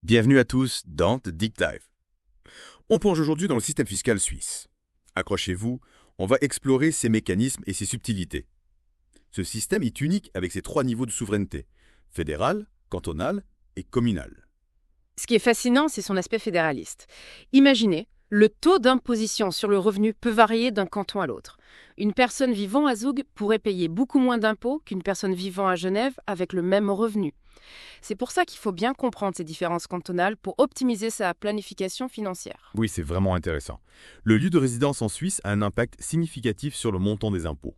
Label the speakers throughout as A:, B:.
A: Bienvenue à tous dans The Deep Dive. On plonge aujourd'hui dans le système fiscal suisse. Accrochez-vous, on va explorer ses mécanismes et ses subtilités. Ce système est unique avec ses trois niveaux de souveraineté, fédérale, cantonale et communale.
B: Ce qui est fascinant, c'est son aspect fédéraliste. Imaginez, le taux d'imposition sur le revenu peut varier d'un canton à l'autre. Une personne vivant à Zoug pourrait payer beaucoup moins d'impôts qu'une personne vivant à Genève avec le même revenu. C'est pour ça qu'il faut bien comprendre ces différences cantonales pour optimiser sa planification financière.
A: Oui, c'est vraiment intéressant. Le lieu de résidence en Suisse a un impact significatif sur le montant des impôts.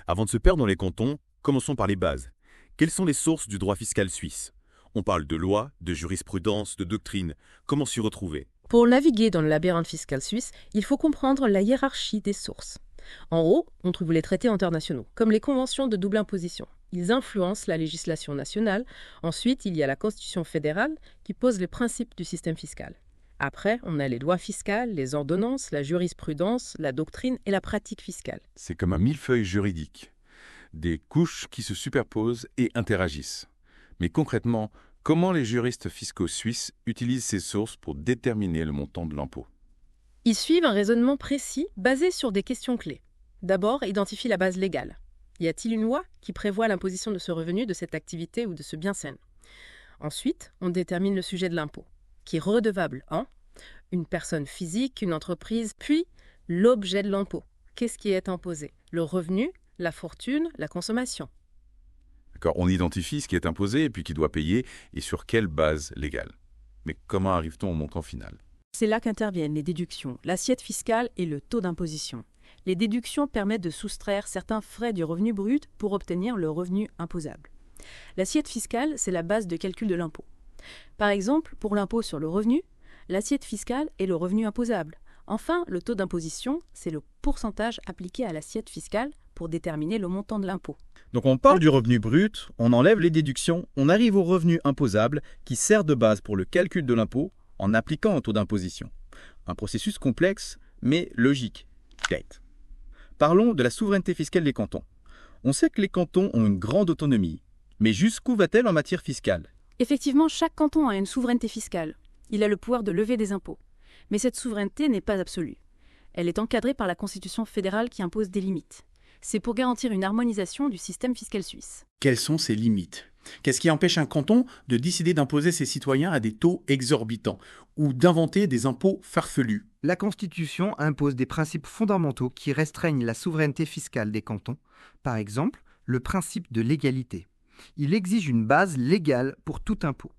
A: Avant de se perdre dans les cantons, commençons par les bases. Quelles sont les sources du droit fiscal suisse? On parle de loi, de jurisprudence, de doctrine. Comment s'y retrouver?
C: Pour naviguer dans le labyrinthe fiscal suisse, il faut comprendre la hiérarchie des sources. En haut, on trouve les traités internationaux, comme les conventions de double imposition. Ils influencent la législation nationale. Ensuite, il y a la Constitution fédérale qui pose les principes du système fiscal. Après, on a les lois fiscales, les ordonnances, la jurisprudence, la doctrine et la pratique fiscale.
D: C'est comme un millefeuille juridique, des couches qui se superposent et interagissent. Mais concrètement, comment les juristes fiscaux suisses utilisent ces sources pour déterminer le montant de l'impôt?
C: Ils suivent un raisonnement précis basé sur des questions clés. D'abord, identifie la base légale. Y a-t-il une loi qui prévoit l'imposition de ce revenu, de cette activité ou de ce bien sain? Ensuite, on détermine le sujet de l'impôt, qui est redevable en une personne physique, une entreprise, puis l'objet de l'impôt. Qu'est-ce qui est imposé? Le revenu, la fortune, la consommation.
D: D'accord, on identifie ce qui est imposé et puis qui doit payer et sur quelle base légale. Mais comment arrive-t-on au montant final?
E: C'est là qu'interviennent les déductions, l'assiette fiscale et le taux d'imposition. Les déductions permettent de soustraire certains frais du revenu brut pour obtenir le revenu imposable. L'assiette fiscale, c'est la base de calcul de l'impôt. Par exemple, pour l'impôt sur le revenu, l'assiette fiscale est le revenu imposable. Enfin, le taux d'imposition, c'est le pourcentage appliqué à l'assiette fiscale pour déterminer le montant de l'impôt.
F: Donc on parle du revenu brut, on enlève les déductions, on arrive au revenu imposable qui sert de base pour le calcul de l'impôt en appliquant un taux d'imposition. Un processus complexe, mais logique. Kate. Parlons de la souveraineté fiscale des cantons. On sait que les cantons ont une grande autonomie, mais jusqu'où va-t-elle en matière fiscale?
E: Effectivement, chaque canton a une souveraineté fiscale. Il a le pouvoir de lever des impôts. Mais cette souveraineté n'est pas absolue. Elle est encadrée par la Constitution fédérale qui impose des limites. C'est pour garantir une harmonisation du système fiscal suisse.
G: Quelles sont ces limites? Qu'est-ce qui empêche un canton de décider d'imposer ses citoyens à des taux exorbitants ou d'inventer des impôts farfelus?
H: La Constitution impose des principes fondamentaux qui restreignent la souveraineté fiscale des cantons. Par exemple, le principe de l'égalité. Il exige une base légale pour tout impôt.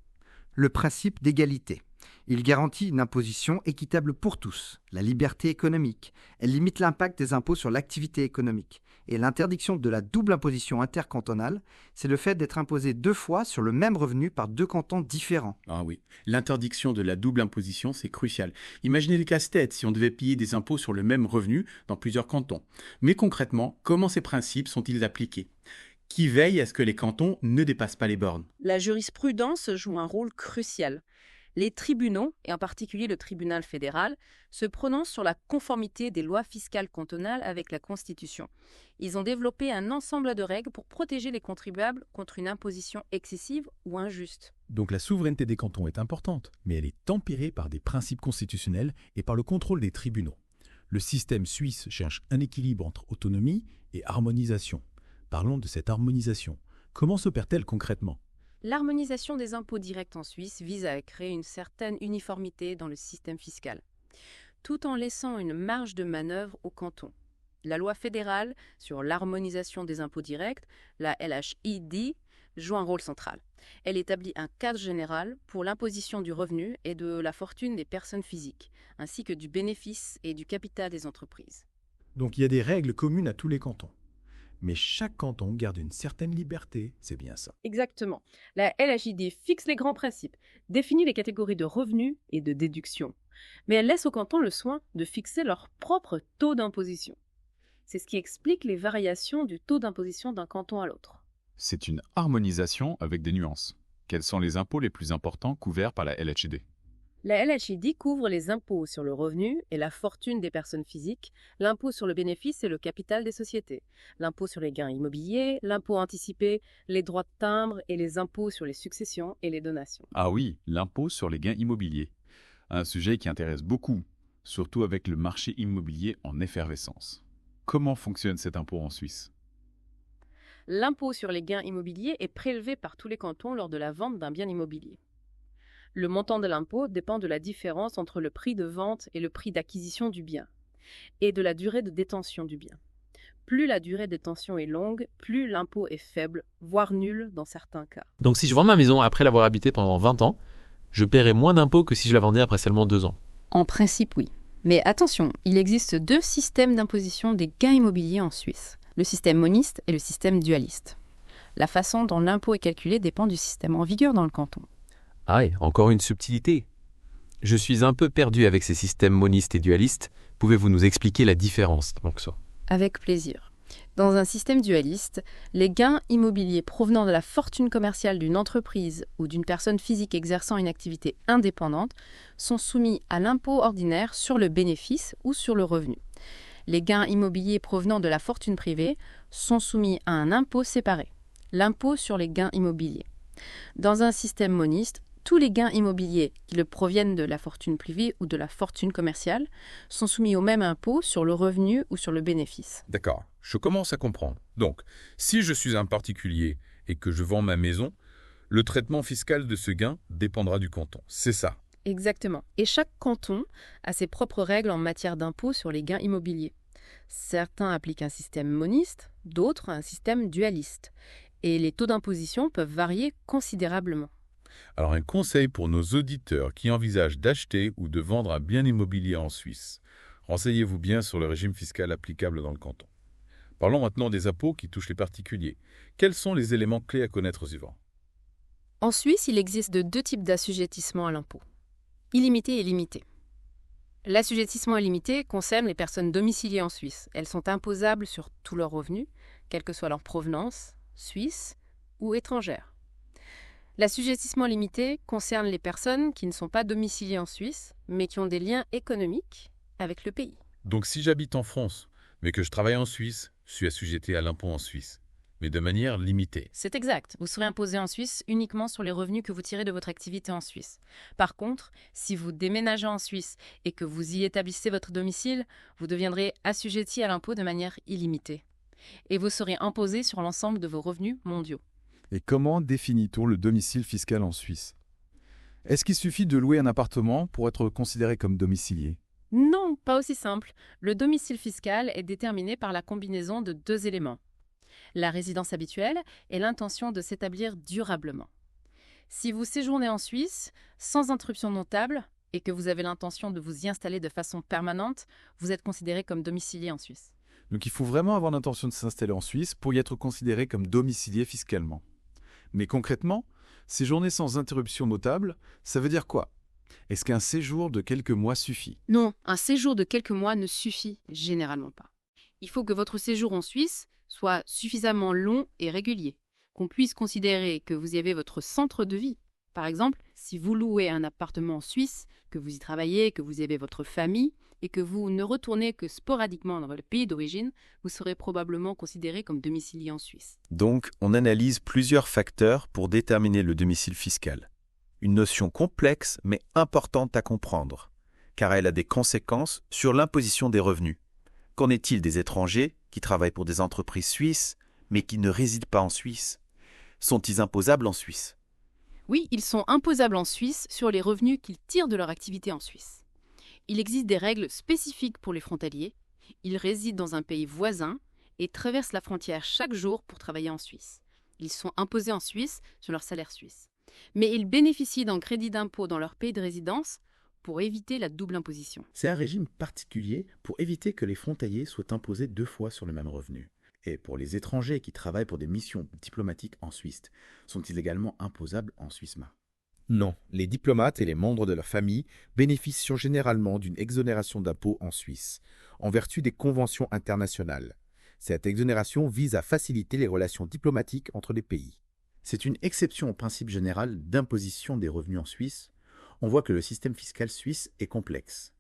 H: Le principe d'égalité. Il garantit une imposition équitable pour tous, la liberté économique. Elle limite l'impact des impôts sur l'activité économique. Et l'interdiction de la double imposition intercantonale, c'est le fait d'être imposé deux fois sur le même revenu par deux cantons différents.
G: Ah oui, l'interdiction de la double imposition, c'est crucial. Imaginez les casse-têtes si on devait payer des impôts sur le même revenu dans plusieurs cantons. Mais concrètement, comment ces principes sont-ils appliqués? Qui veille à ce que les cantons ne dépassent pas les bornes?
B: La jurisprudence joue un rôle crucial. Les tribunaux, et en particulier le tribunal fédéral, se prononcent sur la conformité des lois fiscales cantonales avec la Constitution. Ils ont développé un ensemble de règles pour protéger les contribuables contre une imposition excessive ou injuste.
I: Donc la souveraineté des cantons est importante, mais elle est tempérée par des principes constitutionnels et par le contrôle des tribunaux. Le système suisse cherche un équilibre entre autonomie et harmonisation. Parlons de cette harmonisation. Comment s'opère-t-elle concrètement?
B: L'harmonisation des impôts directs en Suisse vise à créer une certaine uniformité dans le système fiscal, tout en laissant une marge de manœuvre aux cantons. La loi fédérale sur l'harmonisation des impôts directs, la LHID, joue un rôle central. Elle établit un cadre général pour l'imposition du revenu et de la fortune des personnes physiques, ainsi que du bénéfice et du capital des entreprises.
I: Donc il y a des règles communes à tous les cantons. Mais chaque canton garde une certaine liberté, c'est bien ça.
B: Exactement. La LHID fixe les grands principes, définit les catégories de revenus et de déductions. Mais elle laisse aux cantons le soin de fixer leur propre taux d'imposition. C'est ce qui explique les variations du taux d'imposition d'un canton à l'autre.
D: C'est une harmonisation avec des nuances. Quels sont les impôts les plus importants couverts par la LHD?
C: La LHID couvre les impôts sur le revenu et la fortune des personnes physiques, l'impôt sur le bénéfice et le capital des sociétés, l'impôt sur les gains immobiliers, l'impôt anticipé, les droits de timbre et les impôts sur les successions et les donations.
D: Ah oui, l'impôt sur les gains immobiliers. Un sujet qui intéresse beaucoup, surtout avec le marché immobilier en effervescence. Comment fonctionne cet impôt en Suisse?
C: L'impôt sur les gains immobiliers est prélevé par tous les cantons lors de la vente d'un bien immobilier. Le montant de l'impôt dépend de la différence entre le prix de vente et le prix d'acquisition du bien, et de la durée de détention du bien. Plus la durée de détention est longue, plus l'impôt est faible, voire nul dans certains cas.
J: Donc si je vends ma maison après l'avoir habitée pendant 20 ans, je paierai moins d'impôts que si je la vendais après seulement 2 ans.
B: En principe, oui. Mais attention, il existe 2 systèmes d'imposition des gains immobiliers en Suisse, le système moniste et le système dualiste. La façon dont l'impôt est calculé dépend du système en vigueur dans le canton.
J: Ah, et encore une subtilité. Je suis un peu perdu avec ces systèmes monistes et dualistes. Pouvez-vous nous expliquer la différence donc ça?
B: Avec plaisir. Dans un système dualiste, les gains immobiliers provenant de la fortune commerciale d'une entreprise ou d'une personne physique exerçant une activité indépendante sont soumis à l'impôt ordinaire sur le bénéfice ou sur le revenu. Les gains immobiliers provenant de la fortune privée sont soumis à un impôt séparé, l'impôt sur les gains immobiliers. Dans un système moniste, tous les gains immobiliers qui proviennent de la fortune privée ou de la fortune commerciale sont soumis au même impôt sur le revenu ou sur le bénéfice.
D: D'accord, je commence à comprendre. Donc, si je suis un particulier et que je vends ma maison, le traitement fiscal de ce gain dépendra du canton. C'est ça.
C: Exactement. Et chaque canton a ses propres règles en matière d'impôt sur les gains immobiliers. Certains appliquent un système moniste, d'autres un système dualiste. Et les taux d'imposition peuvent varier considérablement.
D: Alors un conseil pour nos auditeurs qui envisagent d'acheter ou de vendre un bien immobilier en Suisse. Renseignez-vous bien sur le régime fiscal applicable dans le canton. Parlons maintenant des impôts qui touchent les particuliers. Quels sont les éléments clés à connaître aux suivants?
C: En Suisse, il existe 2 types d'assujettissement à l'impôt. Illimité et limité. L'assujettissement illimité concerne les personnes domiciliées en Suisse. Elles sont imposables sur tous leurs revenus, quelle que soit leur provenance, suisse ou étrangère. L'assujettissement limité concerne les personnes qui ne sont pas domiciliées en Suisse, mais qui ont des liens économiques avec le pays.
D: Donc si j'habite en France, mais que je travaille en Suisse, je suis assujetti à l'impôt en Suisse, mais de manière limitée.
B: C'est exact. Vous serez imposé en Suisse uniquement sur les revenus que vous tirez de votre activité en Suisse. Par contre, si vous déménagez en Suisse et que vous y établissez votre domicile, vous deviendrez assujetti à l'impôt de manière illimitée. Et vous serez imposé sur l'ensemble de vos revenus mondiaux.
K: Et comment définit-on le domicile fiscal en Suisse? Est-ce qu'il suffit de louer un appartement pour être considéré comme domicilié?
B: Non, pas aussi simple. Le domicile fiscal est déterminé par la combinaison de 2 éléments. La résidence habituelle et l'intention de s'établir durablement. Si vous séjournez en Suisse sans interruption notable et que vous avez l'intention de vous y installer de façon permanente, vous êtes considéré comme domicilié en Suisse.
K: Donc il faut vraiment avoir l'intention de s'installer en Suisse pour y être considéré comme domicilié fiscalement. Mais concrètement, séjourner sans interruption notable, ça veut dire quoi? Est-ce qu'un séjour de quelques mois suffit?
B: Non, un séjour de quelques mois ne suffit généralement pas. Il faut que votre séjour en Suisse soit suffisamment long et régulier, qu'on puisse considérer que vous y avez votre centre de vie. Par exemple, si vous louez un appartement en Suisse, que vous y travaillez, que vous y avez votre famille, et que vous ne retournez que sporadiquement dans votre pays d'origine, vous serez probablement considéré comme domicilié en Suisse.
F: Donc, on analyse plusieurs facteurs pour déterminer le domicile fiscal. Une notion complexe mais importante à comprendre, car elle a des conséquences sur l'imposition des revenus. Qu'en est-il des étrangers qui travaillent pour des entreprises suisses, mais qui ne résident pas en Suisse? Sont-ils imposables en Suisse?
B: Oui, ils sont imposables en Suisse sur les revenus qu'ils tirent de leur activité en Suisse. Il existe des règles spécifiques pour les frontaliers. Ils résident dans un pays voisin et traversent la frontière chaque jour pour travailler en Suisse. Ils sont imposés en Suisse sur leur salaire suisse. Mais ils bénéficient d'un crédit d'impôt dans leur pays de résidence pour éviter la double imposition.
G: C'est un régime particulier pour éviter que les frontaliers soient imposés 2 fois sur le même revenu. Et pour les étrangers qui travaillent pour des missions diplomatiques en Suisse, sont-ils également imposables en Suisse-Ma?
L: Non, les diplomates et les membres de leur famille bénéficient généralement d'une exonération d'impôts en Suisse, en vertu des conventions internationales. Cette exonération vise à faciliter les relations diplomatiques entre les pays.
G: C'est une exception au principe général d'imposition des revenus en Suisse.
L: on voit que le système fiscal suisse est complexe.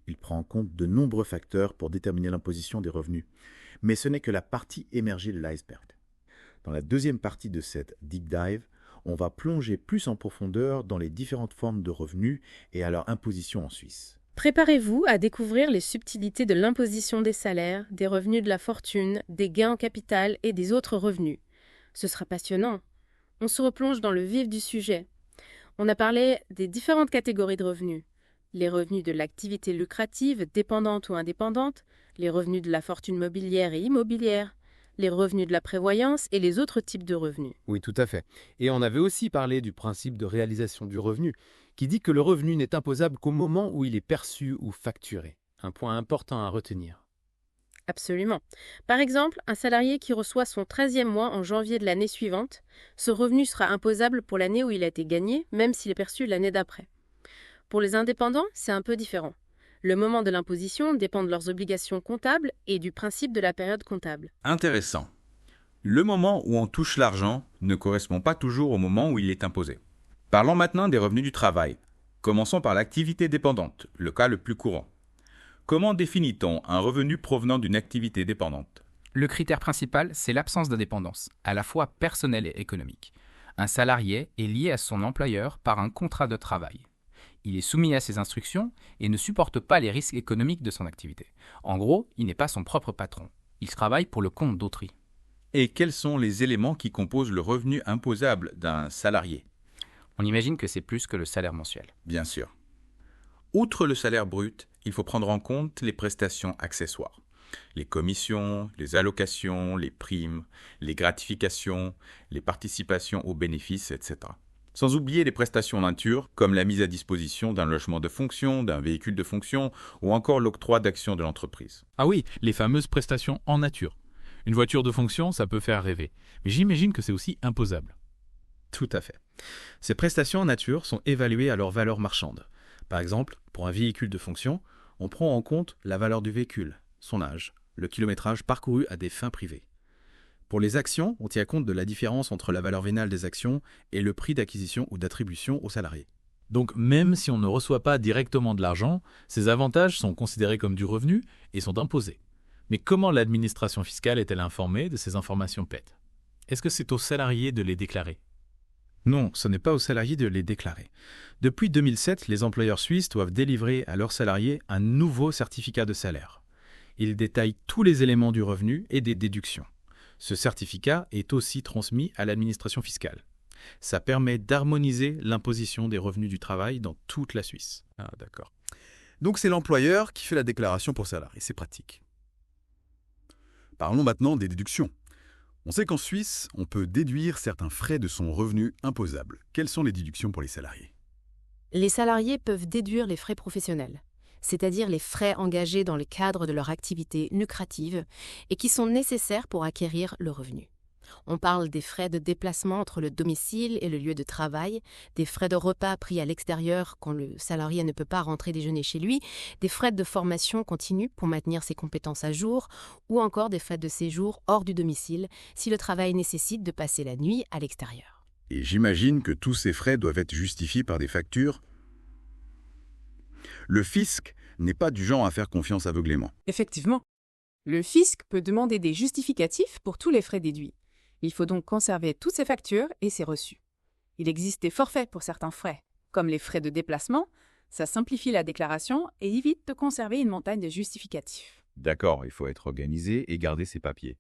L: Il prend en compte de nombreux facteurs pour déterminer l'imposition des revenus, mais ce n'est que la partie émergée de l'iceberg. Dans la deuxième partie de cette deep dive, on va plonger plus en profondeur dans les différentes formes de revenus et à leur imposition en Suisse.
C: Préparez-vous à découvrir les subtilités de l'imposition des salaires, des revenus de la fortune, des gains en capital et des autres revenus. Ce sera passionnant. On se replonge dans le vif du sujet. On a parlé des différentes catégories de revenus. Les revenus de l'activité lucrative, dépendante ou indépendante, les revenus de la fortune mobilière et immobilière, les revenus de la prévoyance et les autres types de revenus.
M: Oui, tout à fait. Et on avait aussi parlé du principe de réalisation du revenu, qui dit que le revenu n'est imposable qu'au moment où il est perçu ou facturé. Un point important à retenir.
C: Absolument. Par exemple, un salarié qui reçoit son 13e mois en janvier de l'année suivante, ce revenu sera imposable pour l'année où il a été gagné, même s'il est perçu l'année d'après. Pour les indépendants, c'est un peu différent. Le moment de l'imposition dépend de leurs obligations comptables et du principe de la période comptable.
D: Intéressant. Le moment où on touche l'argent ne correspond pas toujours au moment où il est imposé. Parlons maintenant des revenus du travail. Commençons par l'activité dépendante, le cas le plus courant. Comment définit-on un revenu provenant d'une activité dépendante ?
N: Le critère principal, c'est l'absence d'indépendance, à la fois personnelle et économique. Un salarié est lié à son employeur par un contrat de travail. Il est soumis à ses instructions et ne supporte pas les risques économiques de son activité. En gros, il n'est pas son propre patron. Il travaille pour le compte d'autrui.
D: Et quels sont les éléments qui composent le revenu imposable d'un salarié ?
N: On imagine que c'est plus que le salaire mensuel.
D: Bien sûr. Outre le salaire brut, il faut prendre en compte les prestations accessoires. Les commissions, les allocations, les primes, les gratifications, les participations aux bénéfices, etc. Sans oublier les prestations nature, comme la mise à disposition d'un logement de fonction, d'un véhicule de fonction, ou encore l'octroi d'actions de l'entreprise.
K: Ah oui, les fameuses prestations en nature. Une voiture de fonction, ça peut faire rêver. Mais j'imagine que c'est aussi imposable.
F: Tout à fait. Ces prestations en nature sont évaluées à leur valeur marchande. Par exemple, pour un véhicule de fonction, on prend en compte la valeur du véhicule, son âge, le kilométrage parcouru à des fins privées. Pour les actions, on tient compte de la différence entre la valeur vénale des actions et le prix d'acquisition ou d'attribution aux salariés.
K: Donc même si on ne reçoit pas directement de l'argent, ces avantages sont considérés comme du revenu et sont imposés. Mais comment l'administration fiscale est-elle informée de ces informations PET ? Est-ce que c'est aux salariés de les déclarer ?
F: Non, ce n'est pas aux salariés de les déclarer. Depuis 2007, les employeurs suisses doivent délivrer à leurs salariés un nouveau certificat de salaire. Il détaille tous les éléments du revenu et des déductions. Ce certificat est aussi transmis à l'administration fiscale. Ça permet d'harmoniser l'imposition des revenus du travail dans toute la Suisse.
A: Ah, d'accord. Donc c'est l'employeur qui fait la déclaration pour salarié, c'est pratique. Parlons maintenant des déductions. On sait qu'en Suisse, on peut déduire certains frais de son revenu imposable. Quelles sont les déductions pour les salariés ?
B: Les salariés peuvent déduire les frais professionnels, c'est-à-dire les frais engagés dans le cadre de leur activité lucrative et qui sont nécessaires pour acquérir le revenu. On parle des frais de déplacement entre le domicile et le lieu de travail, des frais de repas pris à l'extérieur quand le salarié ne peut pas rentrer déjeuner chez lui, des frais de formation continue pour maintenir ses compétences à jour, ou encore des frais de séjour hors du domicile si le travail nécessite de passer la nuit à l'extérieur.
A: Et j'imagine que tous ces frais doivent être justifiés par des factures. Le fisc n'est pas du genre à faire confiance aveuglément.
E: Effectivement. Le fisc peut demander des justificatifs pour tous les frais déduits. Il faut donc conserver toutes ces factures et ces reçus. Il existe des forfaits pour certains frais, comme les frais de déplacement. Ça simplifie la déclaration et évite de conserver une montagne de justificatifs.
O: D'accord, il faut être organisé et garder ses papiers.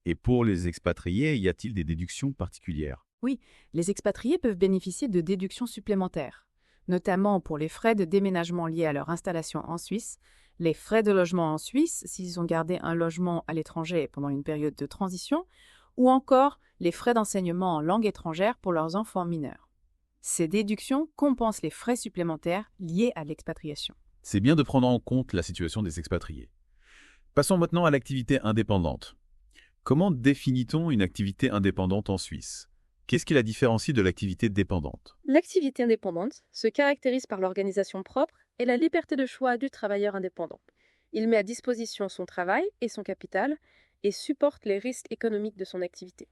O: Et pour les expatriés, y a-t-il des déductions particulières ?
E: Oui, les expatriés peuvent bénéficier de déductions supplémentaires, notamment pour les frais de déménagement liés à leur installation en Suisse, les frais de logement en Suisse s'ils ont gardé un logement à l'étranger pendant une période de transition, ou encore les frais d'enseignement en langue étrangère pour leurs enfants mineurs. Ces déductions compensent les frais supplémentaires liés à l'expatriation.
K: C'est bien de prendre en compte la situation des expatriés. Passons maintenant à l'activité indépendante. Comment définit-on une activité indépendante en Suisse ? Qu'est-ce qui la différencie de l'activité dépendante ?
C: L'activité indépendante se caractérise par l'organisation propre et la liberté de choix du travailleur indépendant. Il met à disposition son travail et son capital et supporte les risques économiques de son activité.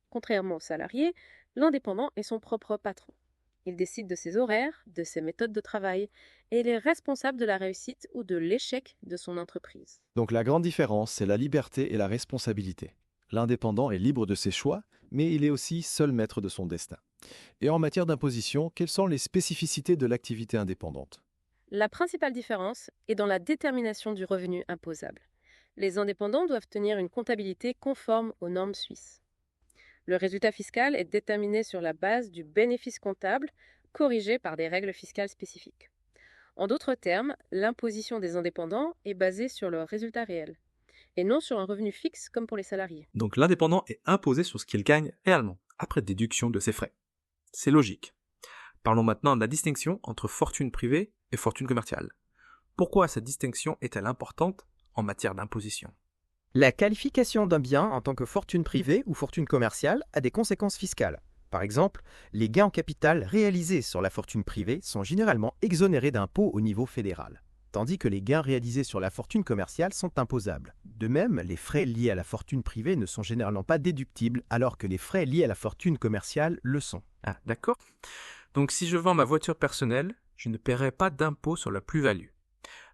C: Contrairement au salarié, l'indépendant est son propre patron. Il décide de ses horaires, de ses méthodes de travail, et il est responsable de la réussite ou de l'échec de son entreprise.
P: Donc la grande différence, c'est la liberté et la responsabilité. L'indépendant est libre de ses choix, mais il est aussi seul maître de son destin. Et en matière d'imposition, quelles sont les spécificités de l'activité indépendante?
C: La principale différence est dans la détermination du revenu imposable. Les indépendants doivent tenir une comptabilité conforme aux normes suisses. Le résultat fiscal est déterminé sur la base du bénéfice comptable, corrigé par des règles fiscales spécifiques. En d'autres termes, l'imposition des indépendants est basée sur leur résultat réel, et non sur un revenu fixe comme pour les salariés.
Q: Donc l'indépendant est imposé sur ce qu'il gagne réellement, après déduction de ses frais. C'est logique. Parlons maintenant de la distinction entre fortune privée et fortune commerciale. Pourquoi cette distinction est-elle importante en matière d'imposition?
R: La qualification d'un bien en tant que fortune privée ou fortune commerciale a des conséquences fiscales. Par exemple, les gains en capital réalisés sur la fortune privée sont généralement exonérés d'impôts au niveau fédéral, tandis que les gains réalisés sur la fortune commerciale sont imposables. De même, les frais liés à la fortune privée ne sont généralement pas déductibles, alors que les frais liés à la fortune commerciale le sont.
Q: Ah, d'accord. Donc si je vends ma voiture personnelle, je ne paierai pas d'impôt sur la plus-value.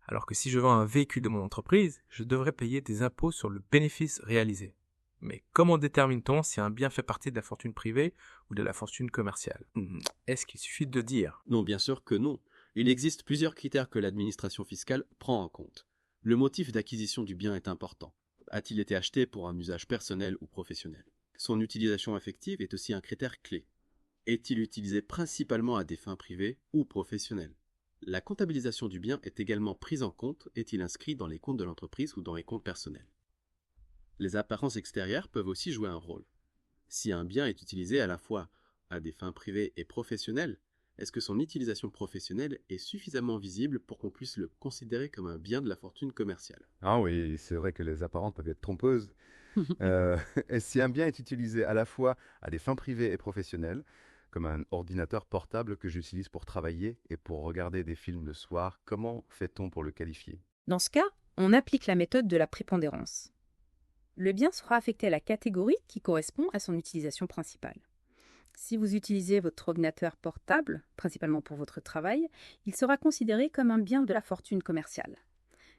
Q: Alors que si je vends un véhicule de mon entreprise, je devrais payer des impôts sur le bénéfice réalisé. Mais comment détermine-t-on si un bien fait partie de la fortune privée ou de la fortune commerciale? Est-ce qu'il suffit de dire?
S: Non, bien sûr que non. Il existe plusieurs critères que l'administration fiscale prend en compte. Le motif d'acquisition du bien est important. A-t-il été acheté pour un usage personnel ou professionnel? Son utilisation effective est aussi un critère clé. Est-il utilisé principalement à des fins privées ou professionnelles? La comptabilisation du bien est également prise en compte, est-il inscrit dans les comptes de l'entreprise ou dans les comptes personnels? Les apparences extérieures peuvent aussi jouer un rôle. Si un bien est utilisé à la fois à des fins privées et professionnelles, est-ce que son utilisation professionnelle est suffisamment visible pour qu'on puisse le considérer comme un bien de la fortune commerciale?
T: Ah oui, c'est vrai que les apparences peuvent être trompeuses. Et si un bien est utilisé à la fois à des fins privées et professionnelles, comme un ordinateur portable que j'utilise pour travailler et pour regarder des films le soir, comment fait-on pour le qualifier?
E: Dans ce cas, on applique la méthode de la prépondérance. Le bien sera affecté à la catégorie qui correspond à son utilisation principale. Si vous utilisez votre ordinateur portable, principalement pour votre travail, il sera considéré comme un bien de la fortune commerciale,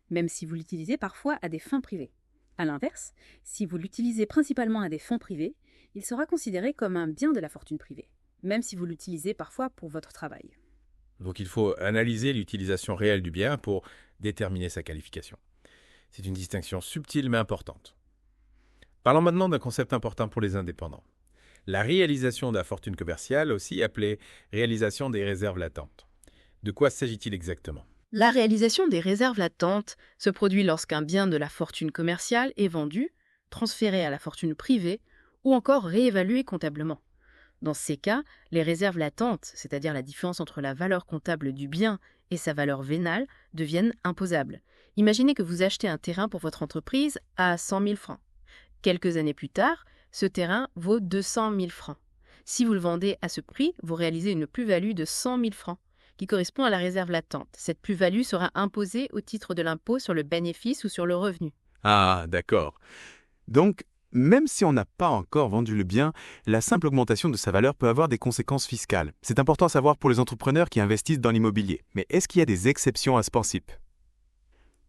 E: même si vous l'utilisez parfois à des fins privées. A l'inverse, si vous l'utilisez principalement à des fins privés, il sera considéré comme un bien de la fortune privée, même si vous l'utilisez parfois pour votre travail.
D: Donc il faut analyser l'utilisation réelle du bien pour déterminer sa qualification. C'est une distinction subtile mais importante. Parlons maintenant d'un concept important pour les indépendants. La réalisation de la fortune commerciale, aussi appelée réalisation des réserves latentes. De quoi s'agit-il exactement?
C: La réalisation des réserves latentes se produit lorsqu'un bien de la fortune commerciale est vendu, transféré à la fortune privée ou encore réévalué comptablement. Dans ces cas, les réserves latentes, c'est-à-dire la différence entre la valeur comptable du bien et sa valeur vénale, deviennent imposables. Imaginez que vous achetez un terrain pour votre entreprise à 100 000 francs. Quelques années plus tard, ce terrain vaut 200 000 francs. Si vous le vendez à ce prix, vous réalisez une plus-value de 100 000 francs, qui correspond à la réserve latente. Cette plus-value sera imposée au titre de l'impôt sur le bénéfice ou sur le revenu.
K: Ah, d'accord. Donc, même si on n'a pas encore vendu le bien, la simple augmentation de sa valeur peut avoir des conséquences fiscales. C'est important à savoir pour les entrepreneurs qui investissent dans l'immobilier. Mais est-ce qu'il y a des exceptions à ce principe?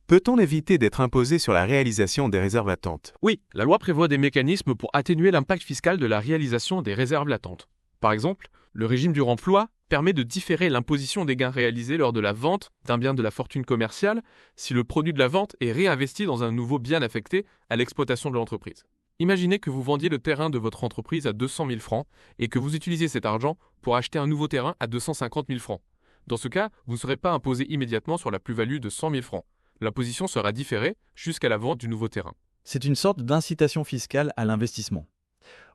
K: Peut-on éviter d'être imposé sur la réalisation des réserves latentes?
U: Oui, la loi prévoit des mécanismes pour atténuer l'impact fiscal de la réalisation des réserves latentes. Par exemple, le régime du remploi permet de différer l'imposition des gains réalisés lors de la vente d'un bien de la fortune commerciale si le produit de la vente est réinvesti dans un nouveau bien affecté à l'exploitation de l'entreprise. Imaginez que vous vendiez le terrain de votre entreprise à 200 000 francs et que vous utilisiez cet argent pour acheter un nouveau terrain à 250 000 francs. Dans ce cas, vous ne serez pas imposé immédiatement sur la plus-value de 100 000 francs. L'imposition sera différée jusqu'à la vente du nouveau terrain.
P: C'est une sorte d'incitation fiscale à l'investissement.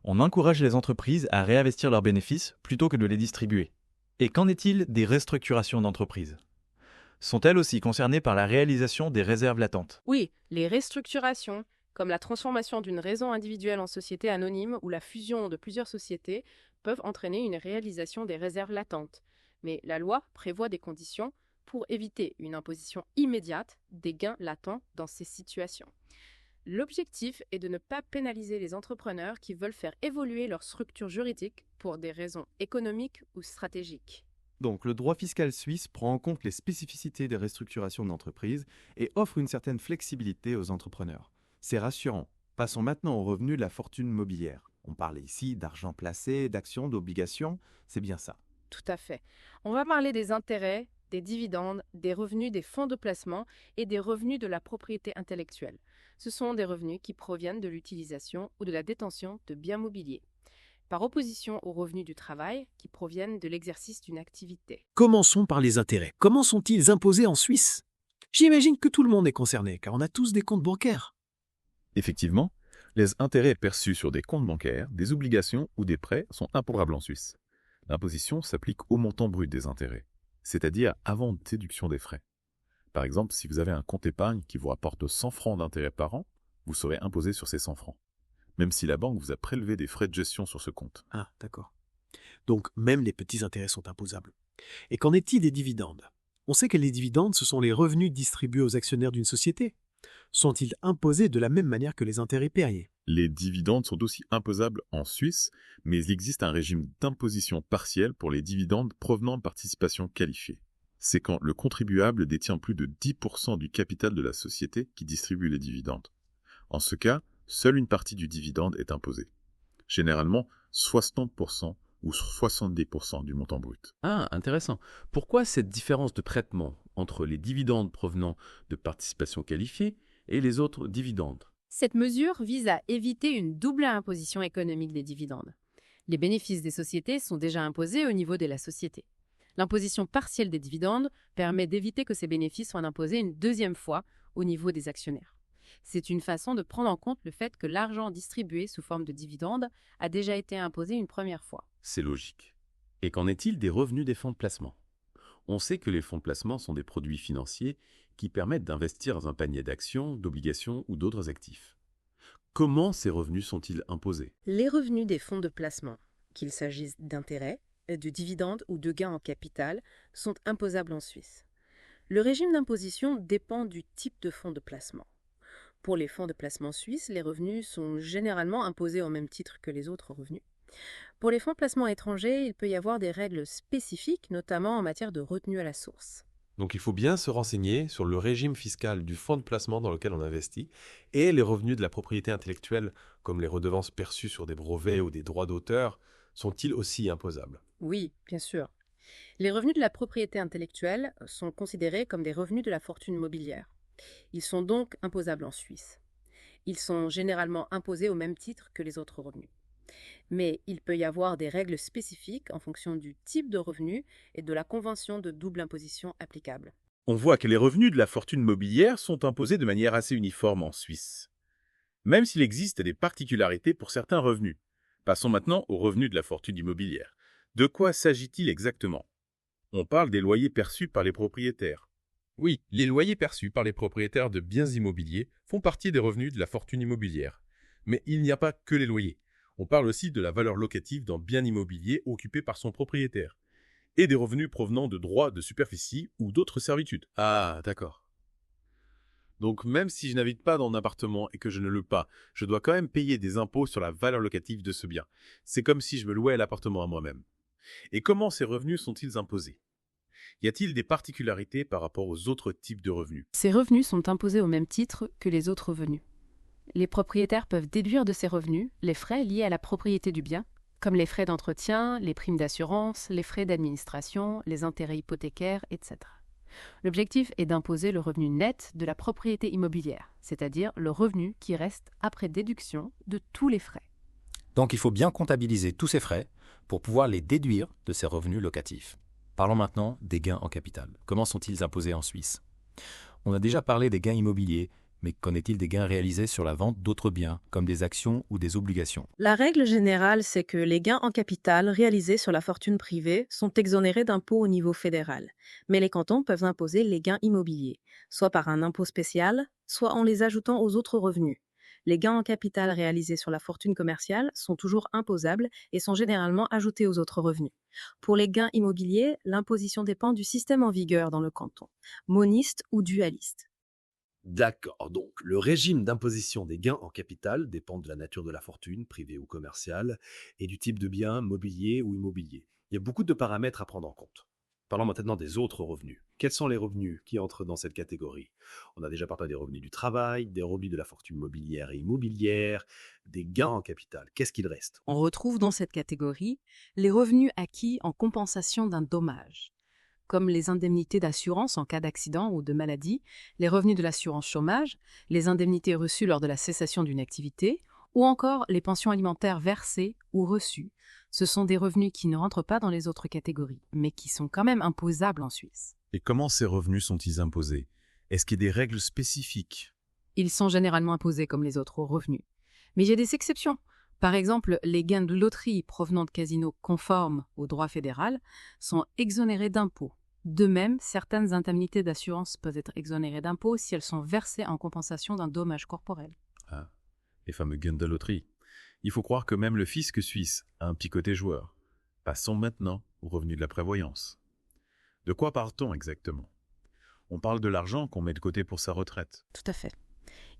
P: On encourage les entreprises à réinvestir leurs bénéfices plutôt que de les distribuer. Et qu'en est-il des restructurations d'entreprises? Sont-elles aussi concernées par la réalisation des réserves latentes?
C: Oui, les restructurations, comme la transformation d'une raison individuelle en société anonyme ou la fusion de plusieurs sociétés, peuvent entraîner une réalisation des réserves latentes. Mais la loi prévoit des conditions pour éviter une imposition immédiate des gains latents dans ces situations. L'objectif est de ne pas pénaliser les entrepreneurs qui veulent faire évoluer leur structure juridique pour des raisons économiques ou stratégiques.
H: Donc, le droit fiscal suisse prend en compte les spécificités des restructurations d'entreprise et offre une certaine flexibilité aux entrepreneurs. C'est rassurant. Passons maintenant au revenu de la fortune mobilière. On parle ici d'argent placé, d'actions, d'obligations, c'est bien ça.
C: Tout à fait. On va parler des intérêts, des dividendes, des revenus des fonds de placement et des revenus de la propriété intellectuelle. Ce sont des revenus qui proviennent de l'utilisation ou de la détention de biens mobiliers, par opposition aux revenus du travail qui proviennent de l'exercice d'une activité.
V: Commençons par les intérêts. Comment sont-ils imposés en Suisse? J'imagine que tout le monde est concerné, car on a tous des comptes bancaires.
D: Effectivement, les intérêts perçus sur des comptes bancaires, des obligations ou des prêts sont imposables en Suisse. L'imposition s'applique au montant brut des intérêts, c'est-à-dire avant déduction des frais. Par exemple, si vous avez un compte épargne qui vous rapporte 100 francs d'intérêt par an, vous serez imposé sur ces 100 francs, même si la banque vous a prélevé des frais de gestion sur ce compte.
V: Ah, d'accord. Donc, même les petits intérêts sont imposables. Et qu'en est-il des dividendes? On sait que les dividendes, ce sont les revenus distribués aux actionnaires d'une société. Sont-ils imposés de la même manière que les intérêts payés?
D: Les dividendes sont aussi imposables en Suisse, mais il existe un régime d'imposition partielle pour les dividendes provenant de participations qualifiées. C'est quand le contribuable détient plus de 10% du capital de la société qui distribue les dividendes. En ce cas, seule une partie du dividende est imposée. Généralement, 60% ou 70% du montant brut.
W: Ah, intéressant. Pourquoi cette différence de traitement entre les dividendes provenant de participations qualifiées et les autres dividendes?
B: Cette mesure vise à éviter une double imposition économique des dividendes. Les bénéfices des sociétés sont déjà imposés au niveau de la société. L'imposition partielle des dividendes permet d'éviter que ces bénéfices soient imposés une deuxième fois au niveau des actionnaires. C'est une façon de prendre en compte le fait que l'argent distribué sous forme de dividendes a déjà été imposé une première fois.
W: C'est logique. Et qu'en est-il des revenus des fonds de placement? On sait que les fonds de placement sont des produits financiers qui permettent d'investir dans un panier d'actions, d'obligations ou d'autres actifs. Comment ces revenus sont-ils imposés?
C: Les revenus des fonds de placement, qu'il s'agisse d'intérêts, de dividendes ou de gains en capital, sont imposables en Suisse. Le régime d'imposition dépend du type de fonds de placement. Pour les fonds de placement suisses, les revenus sont généralement imposés au même titre que les autres revenus. Pour les fonds de placement étrangers, il peut y avoir des règles spécifiques, notamment en matière de retenue à la source.
X: Donc il faut bien se renseigner sur le régime fiscal du fonds de placement dans lequel on investit et les revenus de la propriété intellectuelle, comme les redevances perçues sur des brevets ou des droits d'auteur, sont-ils aussi imposables?
C: Oui, bien sûr. Les revenus de la propriété intellectuelle sont considérés comme des revenus de la fortune mobilière. Ils sont donc imposables en Suisse. Ils sont généralement imposés au même titre que les autres revenus. Mais il peut y avoir des règles spécifiques en fonction du type de revenu et de la convention de double imposition applicable.
Y: On voit que les revenus de la fortune mobilière sont imposés de manière assez uniforme en Suisse, même s'il existe des particularités pour certains revenus. Passons maintenant aux revenus de la fortune immobilière. De quoi s'agit-il exactement? On parle des loyers perçus par les propriétaires.
U: Oui, les loyers perçus par les propriétaires de biens immobiliers font partie des revenus de la fortune immobilière. Mais il n'y a pas que les loyers. On parle aussi de la valeur locative d'un bien immobilier occupé par son propriétaire, et des revenus provenant de droits de superficie ou d'autres servitudes. Ah, d'accord. Donc même si je n'habite pas dans un appartement et que je ne loue pas, je dois quand même payer des impôts sur la valeur locative de ce bien. C'est comme si je me louais l'appartement à moi-même. Et comment ces revenus sont-ils imposés? Y a-t-il des particularités par rapport aux autres types de revenus?
B: Ces revenus sont imposés au même titre que les autres revenus. Les propriétaires peuvent déduire de ces revenus les frais liés à la propriété du bien, comme les frais d'entretien, les primes d'assurance, les frais d'administration, les intérêts hypothécaires, etc. L'objectif est d'imposer le revenu net de la propriété immobilière, c'est-à-dire le revenu qui reste après déduction de tous les frais.
Z: Donc il faut bien comptabiliser tous ces frais pour pouvoir les déduire de ces revenus locatifs. Parlons maintenant des gains en capital. Comment sont-ils imposés en Suisse? On a déjà parlé des gains immobiliers, mais qu'en est-il des gains réalisés sur la vente d'autres biens, comme des actions ou des obligations?
C: La règle générale, c'est que les gains en capital réalisés sur la fortune privée sont exonérés d'impôts au niveau fédéral. Mais les cantons peuvent imposer les gains immobiliers, soit par un impôt spécial, soit en les ajoutant aux autres revenus. Les gains en capital réalisés sur la fortune commerciale sont toujours imposables et sont généralement ajoutés aux autres revenus. Pour les gains immobiliers, l'imposition dépend du système en vigueur dans le canton, moniste ou dualiste.
V: D'accord, donc le régime d'imposition des gains en capital dépend de la nature de la fortune, privée ou commerciale, et du type de bien, mobilier ou immobilier. Il y a beaucoup de paramètres à prendre en compte. Parlons maintenant des autres revenus. Quels sont les revenus qui entrent dans cette catégorie? On a déjà parlé des revenus du travail, des revenus de la fortune mobilière et immobilière, des gains en capital. Qu'est-ce qu'il reste?
E: On retrouve dans cette catégorie les revenus acquis en compensation d'un dommage, comme les indemnités d'assurance en cas d'accident ou de maladie, les revenus de l'assurance chômage, les indemnités reçues lors de la cessation d'une activité, ou encore les pensions alimentaires versées ou reçues. Ce sont des revenus qui ne rentrent pas dans les autres catégories, mais qui sont quand même imposables en Suisse.
D: Et comment ces revenus sont-ils imposés? Est-ce qu'il y a des règles spécifiques?
E: Ils sont généralement imposés comme les autres revenus. Mais il y a des exceptions. Par exemple, les gains de loterie provenant de casinos conformes au droit fédéral sont exonérés d'impôts. De même, certaines indemnités d'assurance peuvent être exonérées d'impôts si elles sont versées en compensation d'un dommage corporel.
D: Ah, les fameux gains de loterie. Il faut croire que même le fisc suisse a un petit côté joueur. Passons maintenant aux revenus de la prévoyance. De quoi parle-t-on exactement? On parle de l'argent qu'on met de côté pour sa retraite.
C: Tout à fait.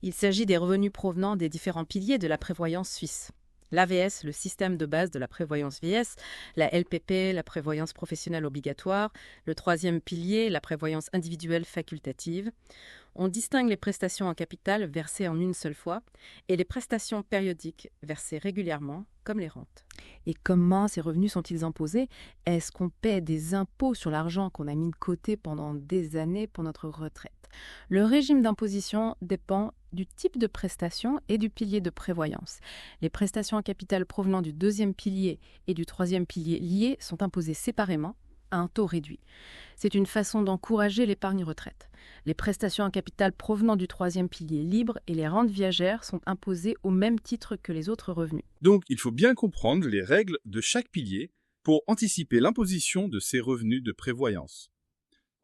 C: Il s'agit des revenus provenant des différents piliers de la prévoyance suisse. L'AVS, le système de base de la prévoyance vieillesse, la LPP, la prévoyance professionnelle obligatoire, le troisième pilier, la prévoyance individuelle facultative. On distingue les prestations en capital versées en une seule fois et les prestations périodiques versées régulièrement, comme les rentes. Et comment ces revenus sont-ils imposés? Est-ce qu'on paie des impôts sur l'argent qu'on a mis de côté pendant des années pour notre retraite? Le régime d'imposition dépend du type de prestation et du pilier de prévoyance. Les prestations en capital provenant du deuxième pilier et du troisième pilier liés sont imposées séparément à un taux réduit. C'est une façon d'encourager l'épargne retraite. Les prestations en capital provenant du troisième pilier libre et les rentes viagères sont imposées au même titre que les autres revenus.
G: Donc, il faut bien comprendre les règles de chaque pilier pour anticiper l'imposition de ces revenus de prévoyance.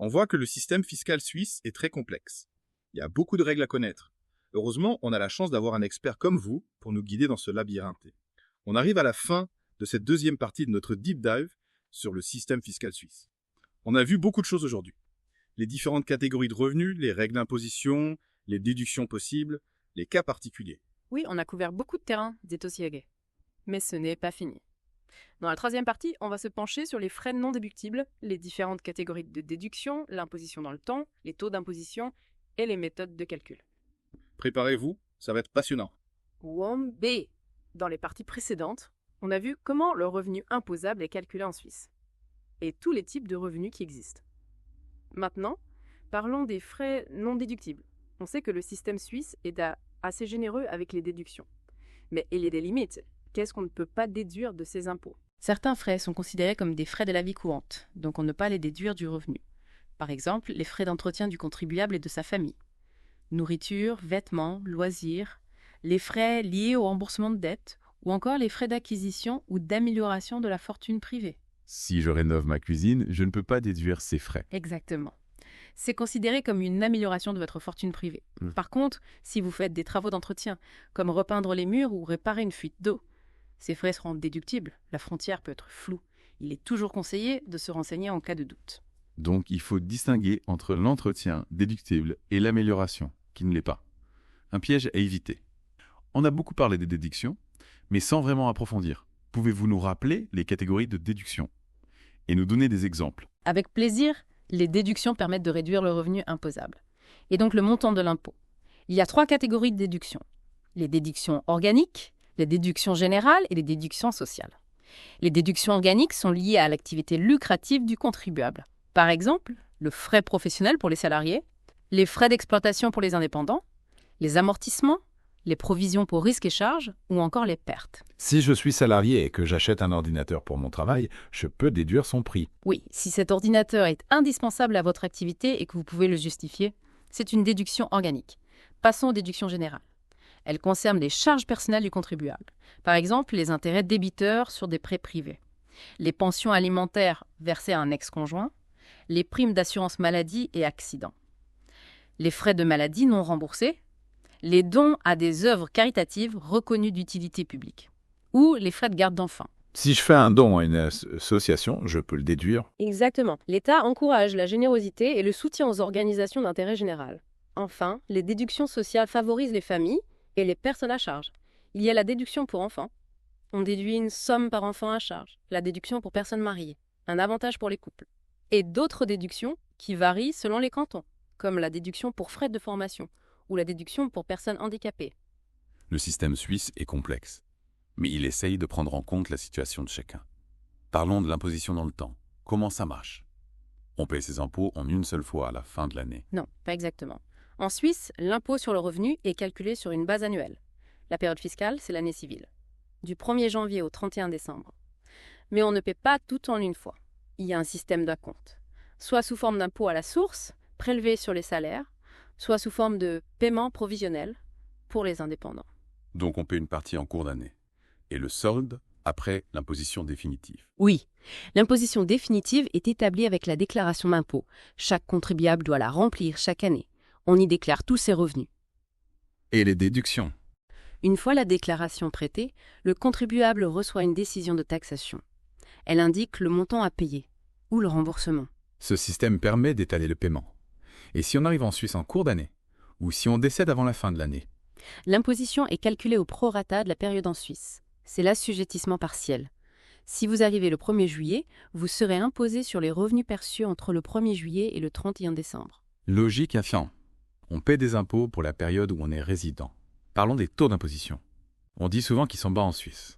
G: On voit que le système fiscal suisse est très complexe. Il y a beaucoup de règles à connaître. Heureusement, on a la chance d'avoir un expert comme vous pour nous guider dans ce labyrinthe. On arrive à la fin de cette deuxième partie de notre deep dive sur le système fiscal suisse. On a vu beaucoup de choses aujourd'hui. Les différentes catégories de revenus, les règles d'imposition, les déductions possibles, les cas particuliers.
B: Oui, on a couvert beaucoup de terrain, dit Osiege. Mais ce n'est pas fini. Dans la troisième partie, on va se pencher sur les frais non déductibles, les différentes catégories de déduction, l'imposition dans le temps, les taux d'imposition et les méthodes de calcul.
G: Préparez-vous, ça va être passionnant.
B: WOM B. Dans les parties précédentes, on a vu comment le revenu imposable est calculé en Suisse et tous les types de revenus qui existent. Maintenant, parlons des frais non déductibles. On sait que le système suisse est assez généreux avec les déductions. Mais il y a des limites. Qu'est-ce qu'on ne peut pas déduire de ces impôts?
C: Certains frais sont considérés comme des frais de la vie courante, donc on ne peut pas les déduire du revenu. Par exemple, les frais d'entretien du contribuable et de sa famille. Nourriture, vêtements, loisirs, les frais liés au remboursement de dettes, ou encore les frais d'acquisition ou d'amélioration de la fortune privée.
D: Si je rénove ma cuisine, je ne peux pas déduire ces frais.
C: Exactement. C'est considéré comme une amélioration de votre fortune privée. Par contre, si vous faites des travaux d'entretien, comme repeindre les murs ou réparer une fuite d'eau, ces frais seront déductibles. La frontière peut être floue. Il est toujours conseillé de se renseigner en cas de doute.
D: Donc il faut distinguer entre l'entretien déductible et l'amélioration, qui ne l'est pas. Un piège à éviter. On a beaucoup parlé des déductions, mais sans vraiment approfondir. Pouvez-vous nous rappeler les catégories de déduction et nous donner des exemples?
C: Avec plaisir, les déductions permettent de réduire le revenu imposable, et donc le montant de l'impôt. Il y a 3 catégories de déductions. Les déductions organiques, les déductions générales et les déductions sociales. Les déductions organiques sont liées à l'activité lucrative du contribuable. Par exemple, le frais professionnel pour les salariés, les frais d'exploitation pour les indépendants, les amortissements, les provisions pour risques et charges ou encore les pertes.
K: Si je suis salarié et que j'achète un ordinateur pour mon travail, je peux déduire son prix.
C: Oui, si cet ordinateur est indispensable à votre activité et que vous pouvez le justifier, c'est une déduction organique. Passons aux déductions générales. Elles concernent les charges personnelles du contribuable. Par exemple, les intérêts débiteurs sur des prêts privés, les pensions alimentaires versées à un ex-conjoint, les primes d'assurance maladie et accident, les frais de maladie non remboursés, les dons à des œuvres caritatives reconnues d'utilité publique, ou les frais de garde d'enfants.
K: Si je fais un don à une association, je peux le déduire.
B: Exactement. L'État encourage la générosité et le soutien aux organisations d'intérêt général. Enfin, les déductions sociales favorisent les familles et les personnes à charge. Il y a la déduction pour enfants. On déduit une somme par enfant à charge. La déduction pour personnes mariées. Un avantage pour les couples. Et d'autres déductions qui varient selon les cantons, comme la déduction pour frais de formation ou la déduction pour personnes handicapées.
D: Le système suisse est complexe, mais il essaye de prendre en compte la situation de chacun. Parlons de l'imposition dans le temps. Comment ça marche? On paye ses impôts en une seule fois à la fin de l'année.
B: Non, pas exactement. En Suisse, l'impôt sur le revenu est calculé sur une base annuelle. La période fiscale, c'est l'année civile, du 1er janvier au 31 décembre. Mais on ne paie pas tout en une fois. Il y a un système d'acompte, soit sous forme d'impôt à la source, prélevé sur les salaires, soit sous forme de paiement provisionnel pour les indépendants.
D: Donc on paie une partie en cours d'année. Et le solde après l'imposition définitive.
B: Oui, l'imposition définitive est établie avec la déclaration d'impôt. Chaque contribuable doit la remplir chaque année. On y déclare tous ses revenus.
D: Et les déductions?
B: Une fois la déclaration prêtée, le contribuable reçoit une décision de taxation. Elle indique le montant à payer ou le remboursement.
K: Ce système permet d'étaler le paiement. Et si on arrive en Suisse en cours d'année, ou si on décède avant la fin de l'année?
B: L'imposition est calculée au prorata de la période en Suisse. C'est l'assujettissement partiel. Si vous arrivez le 1er juillet, vous serez imposé sur les revenus perçus entre le 1er juillet et le 31 décembre.
K: Logique et fiant. On paie des impôts pour la période où on est résident. Parlons des taux d'imposition. On dit souvent qu'ils sont bas en Suisse.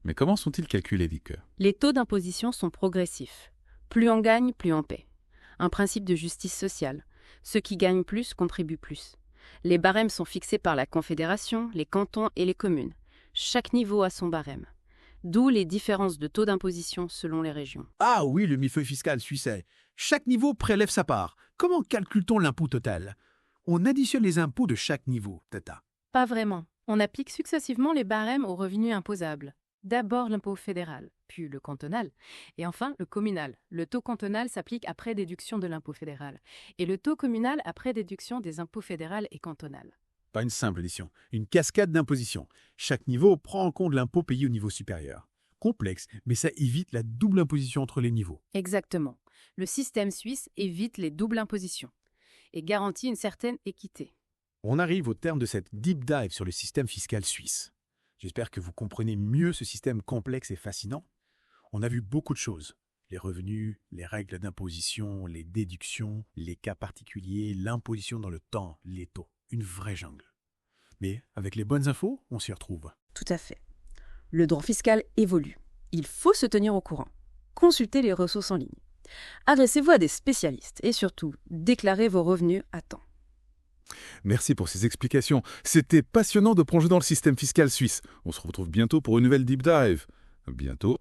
K: Mais comment sont-ils calculés, Wieke?
B: Les taux d'imposition sont progressifs. Plus on gagne, plus on paie. Un principe de justice sociale. Ceux qui gagnent plus contribuent plus. Les barèmes sont fixés par la Confédération, les cantons et les communes. Chaque niveau a son barème. D'où les différences de taux d'imposition selon les régions.
V: Ah oui, le millefeuille fiscal suisse. Chaque niveau prélève sa part. Comment calcule-t-on l'impôt total? On additionne les impôts de chaque niveau, Tata.
C: Pas vraiment. On applique successivement les barèmes aux revenus imposables. D'abord l'impôt fédéral, puis le cantonal, et enfin le communal. Le taux cantonal s'applique après déduction de l'impôt fédéral, et le taux communal après déduction des impôts fédéral et cantonal.
V: Pas une simple addition, une cascade d'imposition. Chaque niveau prend en compte l'impôt payé au niveau supérieur. Complexe, mais ça évite la double imposition entre les niveaux.
C: Exactement. Le système suisse évite les doubles impositions et garantit une certaine équité.
V: On arrive au terme de cette deep dive sur le système fiscal suisse. J'espère que vous comprenez mieux ce système complexe et fascinant. On a vu beaucoup de choses. Les revenus, les règles d'imposition, les déductions, les cas particuliers, l'imposition dans le temps, les taux. Une vraie jungle. Mais avec les bonnes infos, on s'y retrouve.
E: Tout à fait. Le droit fiscal évolue. Il faut se tenir au courant. Consultez les ressources en ligne. Adressez-vous à des spécialistes et surtout, déclarez vos revenus à temps.
K: Merci pour ces explications. C'était passionnant de plonger dans le système fiscal suisse. On se retrouve bientôt pour une nouvelle deep dive. Bientôt.